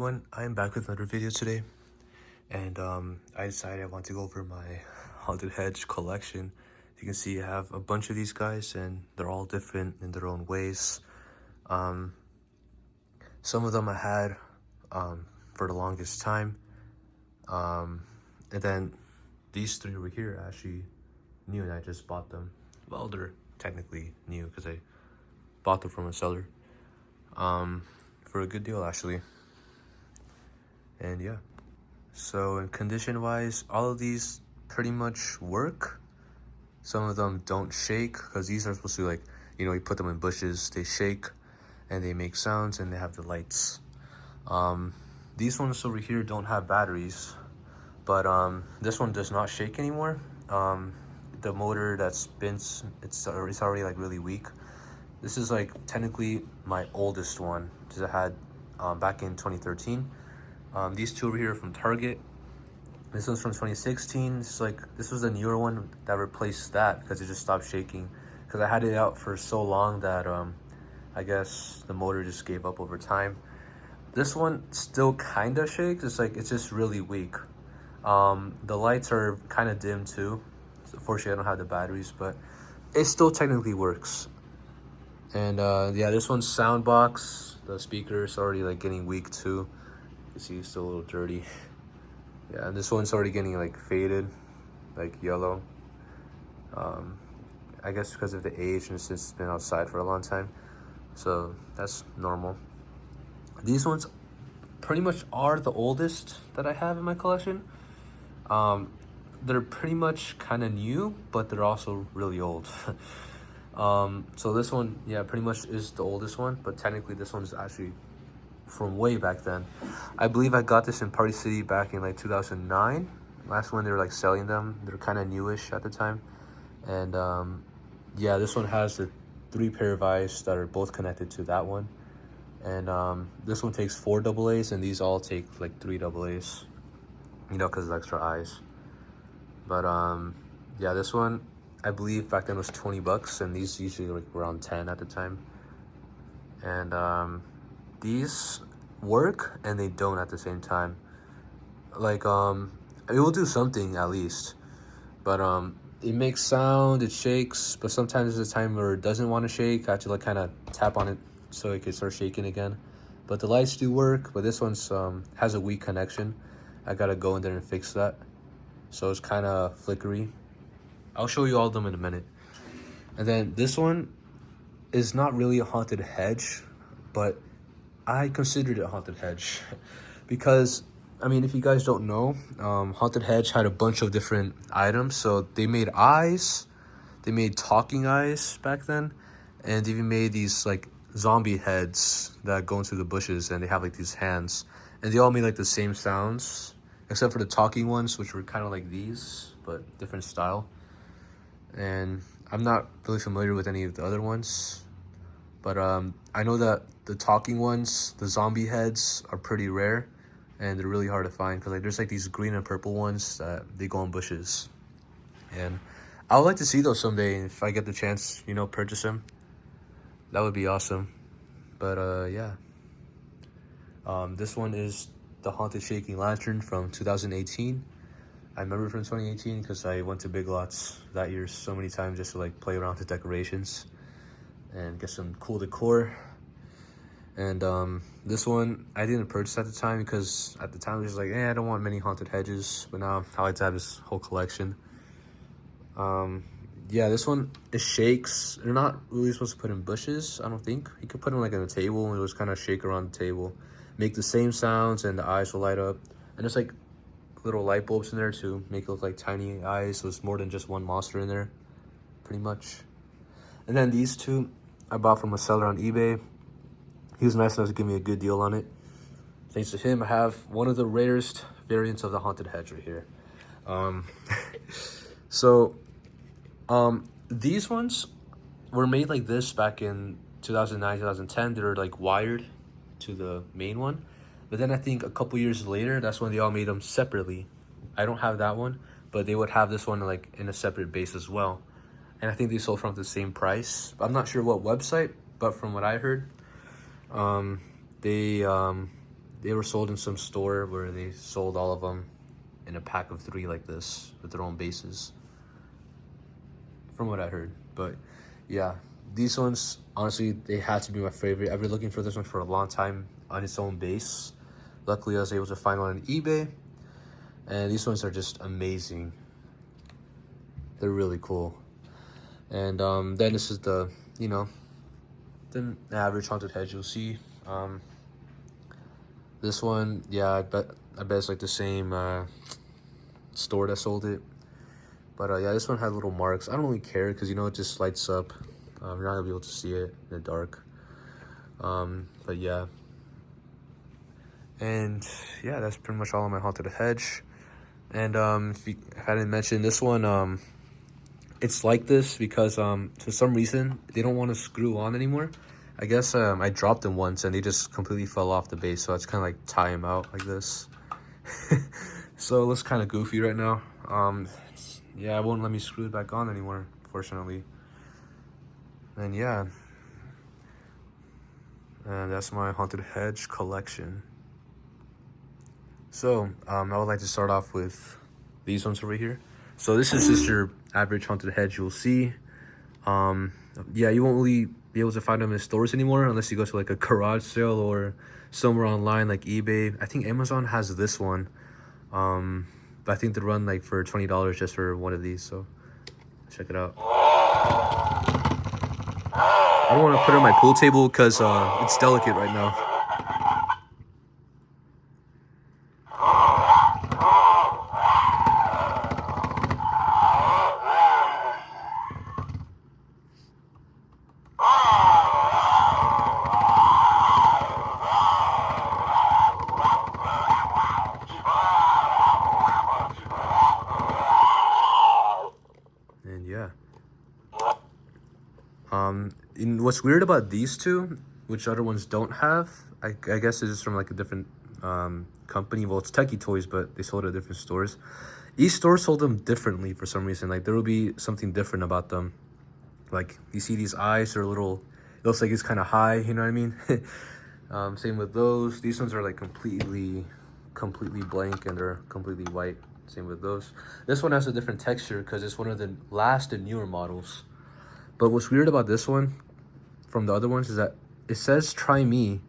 everyone, I am back with another video today, and I decided I want to go over my haunted hedge collection. You can see I have a bunch of these guys, and they're all different in their own ways. Some of them I had for the longest time, and then these three over here are actually new, and I just bought them. Well, they're technically new because I bought them from a seller for a good deal actually. And yeah, so in condition wise, all of these pretty much work. Some of them don't shake because these are supposed to, like, you put them in bushes, they shake and they make sounds and they have the lights. These ones over here don't have batteries, but this one does not shake anymore. The motor that spins, it's already like really weak. This is like technically my oldest one because I had back in 2013. These two over here are from Target. This one's from 2016. This was the newer one that replaced that because it just stopped shaking. Because I had it out for so long that I guess the motor just gave up over time. This one still kind of shakes. It's just really weak. The lights are kind of dim too. Unfortunately, I don't have the batteries, but it still technically works. And yeah, this one's sound box. The speaker's already like getting weak too. You see, it's still a little dirty. Yeah, and this one's already getting like faded, like yellow. I guess because of the age and since it's been outside for a long time. So that's normal. These ones pretty much are the oldest that I have in my collection. They're pretty much kind of new, but they're also really old. So this one, yeah, pretty much is the oldest one, but technically this one's actually from way back then. I believe I got this in Party City back in like 2009. Last when they were like selling them. They're kind of newish at the time. And yeah, this one has the 3 pair of eyes that are both connected to that one. And this one takes 4 AA's, and these all take like 3 AA's, because of extra eyes. But yeah, this one I believe back then was 20 bucks, and these usually like around 10 at the time. And these work and they don't at the same time. Like it will do something at least, but it makes sound, it shakes, but sometimes there's a time where it doesn't want to shake. I have to like kind of tap on it so it can start shaking again. But the lights do work, but this one's has a weak connection. I gotta go in there and fix that, so it's kind of flickery. I'll show you all of them in a minute. And then this one is not really a haunted hedge, but I considered it a haunted hedge because, I mean, if you guys don't know, haunted hedge had a bunch of different items. So they made eyes, they made talking eyes back then, and they even made these like zombie heads that go into the bushes, and they have like these hands, and they all made like the same sounds except for the talking ones, which were kind of like these but different style. And I'm not really familiar with any of the other ones, but I know that the talking ones, the zombie heads, are pretty rare, and they're really hard to find because like there's like these green and purple ones that they go in bushes, and I would like to see those someday. If I get the chance, purchase them, that would be awesome. But yeah, this one is the haunted shaking lantern from 2018. I remember from 2018 because I went to Big Lots that year so many times just to like play around with decorations and get some cool decor. And this one I didn't purchase at the time because at the time I was just like, I don't want many haunted hedges, but now I like to have this whole collection. Yeah, this one, it shakes. They're not really supposed to put in bushes, I don't think. You could put them like on a table and it was kind of shake around the table, make the same sounds, and the eyes will light up. And there's like little light bulbs in there to make it look like tiny eyes, so it's more than just one monster in there, pretty much. And then these two I bought from a seller on eBay. He was nice enough to give me a good deal on it. Thanks to him, I have one of the rarest variants of the haunted hedge right here. So these ones were made like this back in 2009, 2010. They were like wired to the main one. But then I think a couple years later, that's when they all made them separately. I don't have that one, but they would have this one like in a separate base as well. And I think they sold from the same price. I'm not sure what website, but from what I heard, they they were sold in some store where they sold all of them in a pack of 3 like this with their own bases, from what I heard. But yeah, these ones, honestly, they had to be my favorite. I've been looking for this one for a long time on its own base. Luckily, I was able to find one on eBay, and these ones are just amazing. They're really cool. And then this is the, you know, the average haunted hedge you'll see. This one, yeah, I bet it's like the same store that sold it. But yeah, this one had little marks. I don't really care because, you know, it just lights up. You're not gonna be able to see it in the dark. But yeah. And yeah, that's pretty much all on my haunted hedge. And if I didn't mention this one, it's like this because for some reason they don't want to screw on anymore. I guess I dropped them once and they just completely fell off the base, so it's kind of like tie them out like this. So it looks kind of goofy right now. Yeah, it won't let me screw it back on anymore, fortunately. And yeah, and that's my haunted hedge collection. So I would like to start off with these ones over here. So this is just your average haunted hedge you'll see. Yeah, you won't really be able to find them in stores anymore unless you go to like a garage sale or somewhere online like eBay. I think Amazon has this one, but I think they run like for $20 just for one of these, so check it out. I don't want to put it on my pool table because it's delicate right now. And yeah. And what's weird about these two, which other ones don't have, I guess it's just from like a different company. Well, it's Tekky toys, but they sold at different stores. Each store sold them differently for some reason. Like there will be something different about them. Like you see these eyes are a little, it looks like it's kind of high, you know what I mean? Same with those. These ones are like completely blank and they're completely white. Same with those. This one has a different texture because it's one of the last and newer models. But what's weird about this one from the other ones is that it says try me,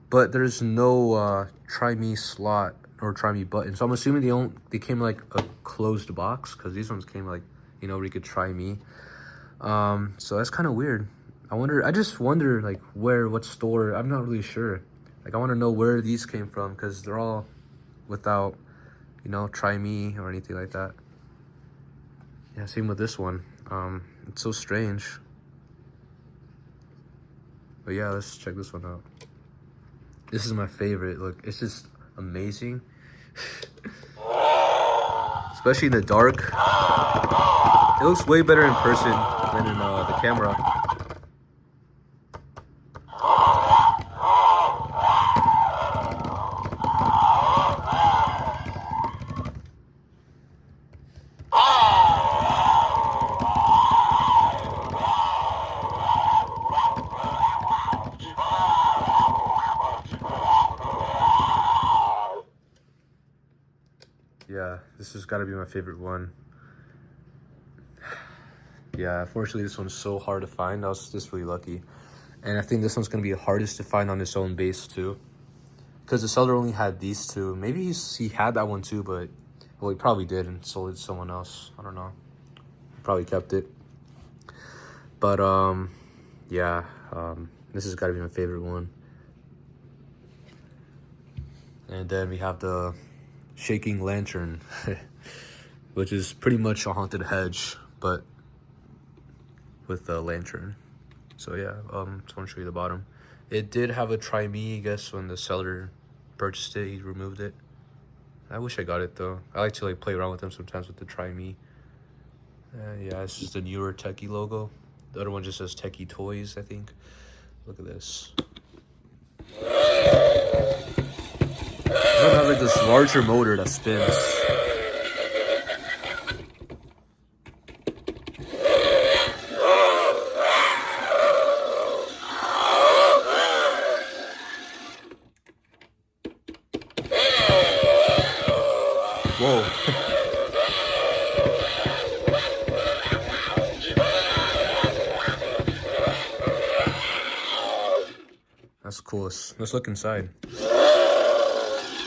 but there's no try me slot or try me button. So I'm assuming they came like a closed box because these ones came like, you know, where you could try me. So that's kind of weird. I just wonder like what store, I'm not really sure. Like I want to know where these came from because they're all without, you know, try me or anything like that. Yeah, same with this one. It's so strange. But yeah, let's check this one out. This is my favorite. Look, it's just amazing. Especially in the dark. It looks way better in person than in the camera. Yeah, this has got to be my favorite one. Yeah, unfortunately, this one's so hard to find. I was just really lucky. And I think this one's going to be the hardest to find on its own base, too. Because the seller only had these two. Maybe he had that one, too, but... Well, he probably did and sold it to someone else. I don't know. He probably kept it. But, yeah. This has got to be my favorite one. And then we have the shaking lantern, which is pretty much a haunted hedge, but with a lantern. So yeah, just want to show you the bottom. It did have a try me, I guess, when the seller purchased it, he removed it. I wish I got it though. I like to like play around with them sometimes with the try me. Yeah, it's just the newer Tekky logo. The other one just says Tekky Toys, I think. Look at this. It has like this larger motor that spins. cool. Let's look inside.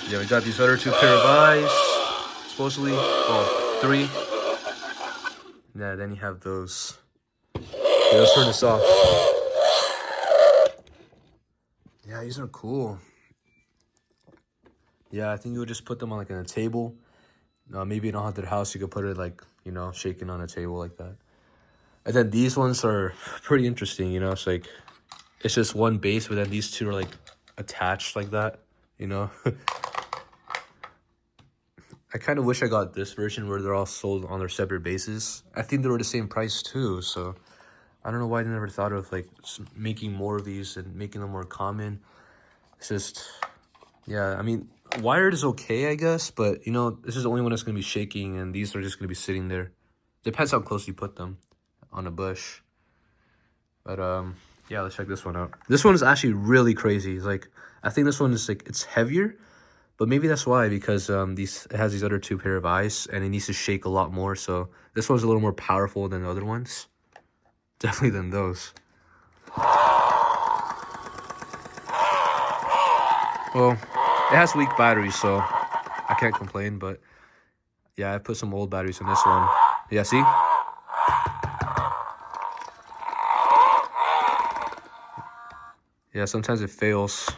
Yeah, we got these other 2 pair of eyes, supposedly. Oh, 3. Yeah, then you have those. Okay, let's turn this off. Yeah, these are cool. Yeah, I think you would just put them on like on a table. Maybe in a haunted house, you could put it like, you know, shaking on a table like that. And then these ones are pretty interesting, you know. It's like, it's just one base, but then these 2 are like attached like that, you know. I kind of wish I got this version where they're all sold on their separate bases. I think they were the same price too, so I don't know why I never thought of like making more of these and making them more common. It's just, yeah, I mean, wired is okay, I guess, but you know, this is the only one that's going to be shaking, and these are just going to be sitting there. Depends how close you put them on a bush. But yeah, let's check this one out. This one is actually really crazy. It's like, I think this one is like, it's heavier, but maybe that's why, because it has these other 2 pair of eyes, and it needs to shake a lot more. So this one's a little more powerful than the other ones. Definitely than those. Well, it has weak batteries, so I can't complain, but yeah, I put some old batteries in this one. Yeah, see? Yeah, sometimes it fails.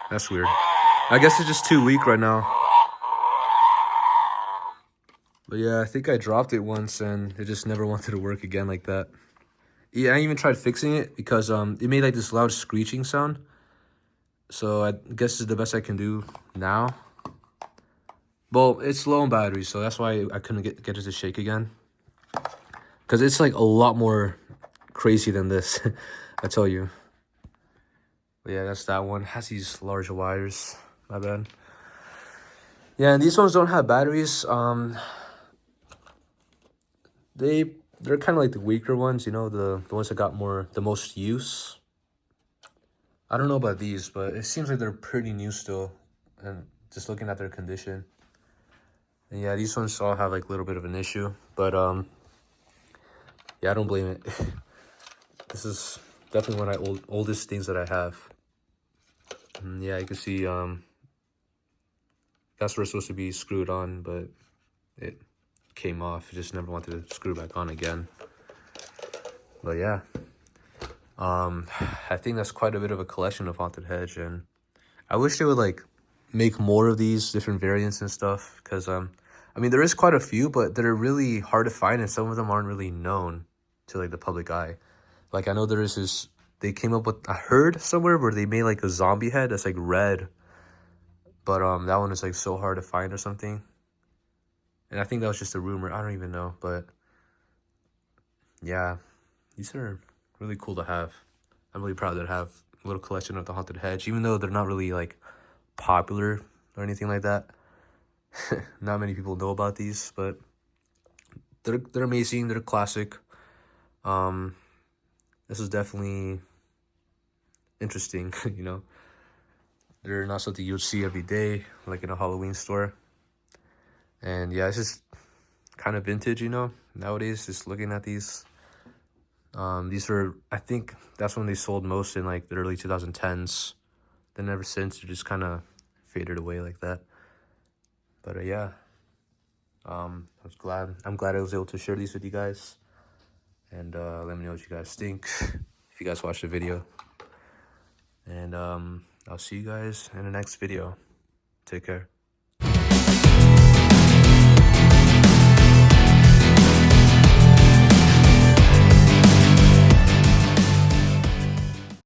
That's weird. I guess it's just too weak right now. But yeah, I think I dropped it once and it just never wanted to work again like that. Yeah, I even tried fixing it because it made like this loud screeching sound. So I guess it's the best I can do now. Well, it's low on battery, so that's why I couldn't get it to shake again. Because it's like a lot more crazy than this, I tell you. But yeah, that's that one. Has these large wires. My bad. Yeah, and these ones don't have batteries. They're kind of like the weaker ones, you know, the ones that got the most use. I don't know about these, but it seems like they're pretty new still, and just looking at their condition. And yeah, these ones all have like a little bit of an issue, but yeah, I don't blame it. This is definitely one of the oldest things that I have. And yeah, you can see that's where it's supposed to be screwed on, but it came off. It just never wanted to screw back on again. But yeah, I think that's quite a bit of a collection of Haunted Hedge, and I wish they would like make more of these different variants and stuff, because I mean, there is quite a few, but they're really hard to find, and some of them aren't really known to like the public eye. Like, I know there is this, they came up with, I heard somewhere where they made like a zombie head that's like red, but that one is like so hard to find or something. And I think that was just a rumor. I don't even know, but yeah, these are really cool to have. I'm really proud to have a little collection of the Haunted Hedge, even though they're not really like popular or anything like that. Not many people know about these, but they're amazing. They're classic. This is definitely interesting. You know, they're not something you would see every day, like in a Halloween store. And yeah, it's just kind of vintage, you know, nowadays, just looking at these. These were, I think that's when they sold most, in like the early 2010s. Then ever since, they're just kind of faded away like that. But yeah, I'm glad I was able to share these with you guys. And let me know what you guys think if you guys watched the video. And I'll see you guys in the next video. Take care.